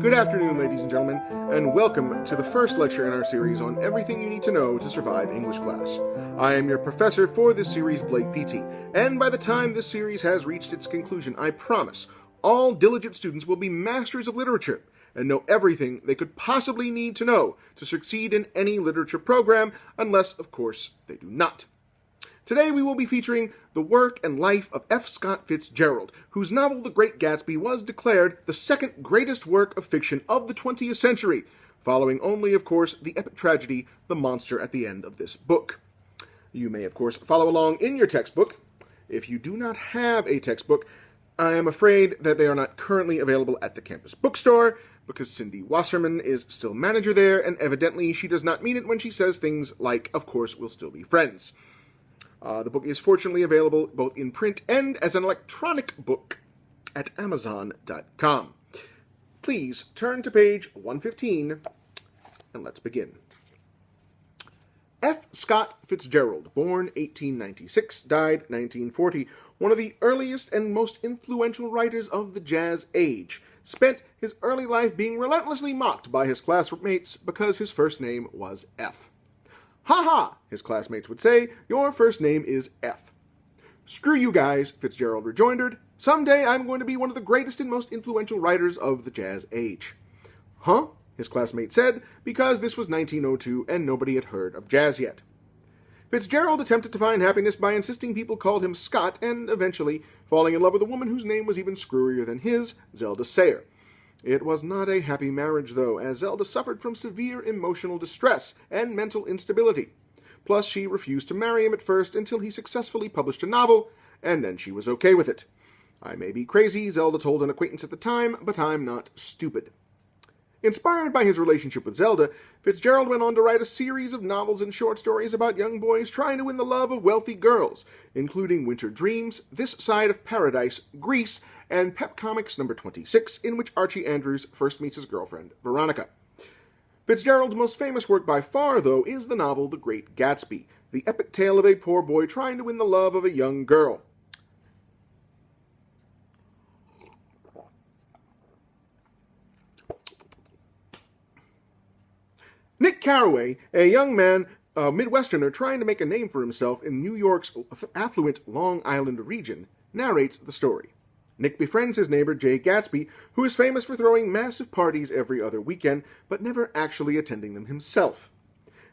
Good afternoon, ladies and gentlemen, and welcome to the first lecture in our series on everything you need to know to survive English class. I am your professor for this series, Blake Petit, and by the time this series has reached its conclusion, I promise all diligent students will be masters of literature and know everything they could possibly need to know to succeed in any literature program, unless, of course, they do not. Today we will be featuring the work and life of F. Scott Fitzgerald, whose novel The Great Gatsby was declared the second greatest work of fiction of the 20th century, following only, of course, the epic tragedy, The Monster at the End of this book. You may, of course, follow along in your textbook. If you do not have a textbook, I am afraid that they are not currently available at the campus bookstore, because Cindy Wasserman is still manager there, and evidently she does not mean it when she says things like, of course, we'll still be friends. The book is fortunately available both in print and as an electronic book at Amazon.com. Please turn to page 115, and let's begin. F. Scott Fitzgerald, born 1896, died 1940, one of the earliest and most influential writers of the jazz age, spent his early life being relentlessly mocked by his classmates because his first name was F. "Ha ha," his classmates would say, "your first name is F." "Screw you guys," Fitzgerald rejoined. "Someday I'm going to be one of the greatest and most influential writers of the jazz age." "Huh?" his classmate said, because this was 1902 and nobody had heard of jazz yet. Fitzgerald attempted to find happiness by insisting people called him Scott and eventually falling in love with a woman whose name was even screwier than his, Zelda Sayre. It was not a happy marriage, though, as Zelda suffered from severe emotional distress and mental instability. Plus, she refused to marry him at first until he successfully published a novel, and then she was okay with it. "I may be crazy," Zelda told an acquaintance at the time, "but I'm not stupid." Inspired by his relationship with Zelda, Fitzgerald went on to write a series of novels and short stories about young boys trying to win the love of wealthy girls, including Winter Dreams, This Side of Paradise, Grease, and Pep Comics number 26, in which Archie Andrews first meets his girlfriend, Veronica. Fitzgerald's most famous work by far, though, is the novel The Great Gatsby, the epic tale of a poor boy trying to win the love of a young girl. Nick Carraway, a young man, a Midwesterner trying to make a name for himself in New York's affluent Long Island region, narrates the story. Nick befriends his neighbor Jay Gatsby, who is famous for throwing massive parties every other weekend, but never actually attending them himself.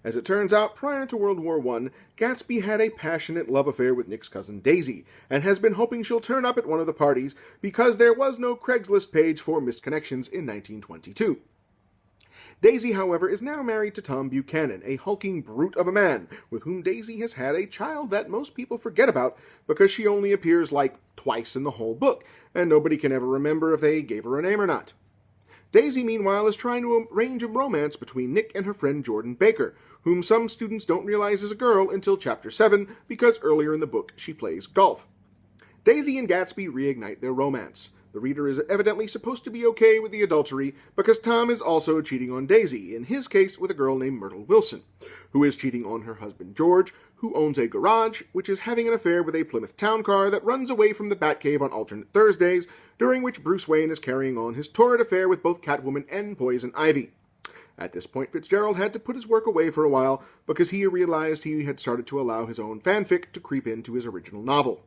As it turns out, prior to World War I, Gatsby had a passionate love affair with Nick's cousin Daisy, and has been hoping she'll turn up at one of the parties because there was no Craigslist page for missed connections in 1922. Daisy, however, is now married to Tom Buchanan, a hulking brute of a man, with whom Daisy has had a child that most people forget about because she only appears like twice in the whole book, and nobody can ever remember if they gave her a name or not. Daisy, meanwhile, is trying to arrange a romance between Nick and her friend Jordan Baker, whom some students don't realize is a girl until Chapter 7, because earlier in the book she plays golf. Daisy and Gatsby reignite their romance. The reader is evidently supposed to be okay with the adultery because Tom is also cheating on Daisy, in his case with a girl named Myrtle Wilson, who is cheating on her husband George, who owns a garage, which is having an affair with a Plymouth town car that runs away from the Batcave on alternate Thursdays, during which Bruce Wayne is carrying on his torrid affair with both Catwoman and Poison Ivy. At this point, Fitzgerald had to put his work away for a while because he realized he had started to allow his own fanfic to creep into his original novel.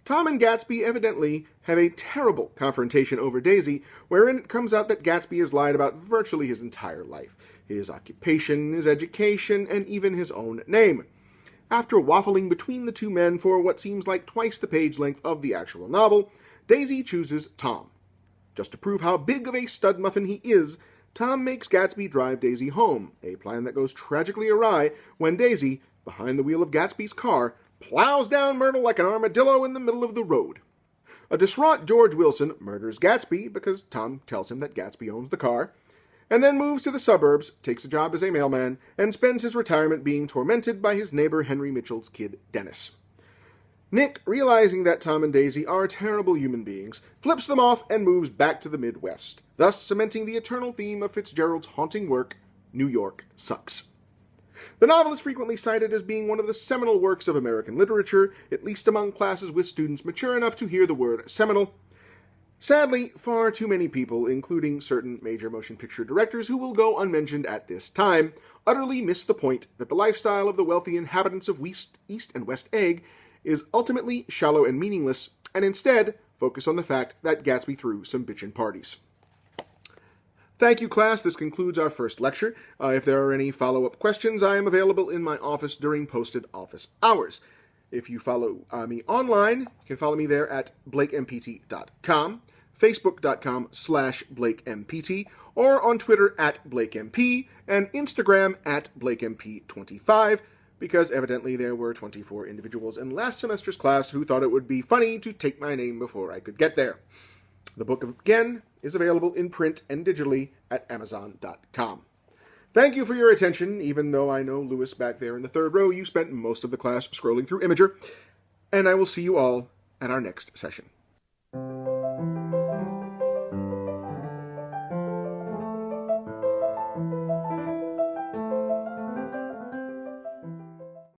Tom and Gatsby evidently have a terrible confrontation over Daisy, wherein it comes out that Gatsby has lied about virtually his entire life, his occupation, his education, and even his own name. After waffling between the two men for what seems like twice the page length of the actual novel, Daisy chooses Tom. Just to prove how big of a stud muffin he is, Tom makes Gatsby drive Daisy home, a plan that goes tragically awry when Daisy, behind the wheel of Gatsby's car, plows down Myrtle like an armadillo in the middle of the road. A distraught George Wilson murders Gatsby because Tom tells him that Gatsby owns the car, and then moves to the suburbs, takes a job as a mailman, and spends his retirement being tormented by his neighbor Henry Mitchell's kid Dennis. Nick, realizing that Tom and Daisy are terrible human beings, flips them off and moves back to the Midwest, thus cementing the eternal theme of Fitzgerald's haunting work, New York sucks. The novel is frequently cited as being one of the seminal works of American literature, at least among classes with students mature enough to hear the word seminal. Sadly, far too many people, including certain major motion picture directors who will go unmentioned at this time, utterly miss the point that the lifestyle of the wealthy inhabitants of East and West Egg is ultimately shallow and meaningless, and instead focus on the fact that Gatsby threw some bitchin' parties. Thank you, class. This concludes our first lecture. If there are any follow-up questions, I am available in my office during posted office hours. If you follow me online, you can follow me there at blakempt.com, facebook.com/blakempt, or on Twitter at blakemp, and Instagram at blakemp25, because evidently there were 24 individuals in last semester's class who thought it would be funny to take my name before I could get there. The book, again, is available in print and digitally at amazon.com. Thank you for your attention, even though I know, Lewis, back there in the third row, you spent most of the class scrolling through Imager, and I will see you all at our next session.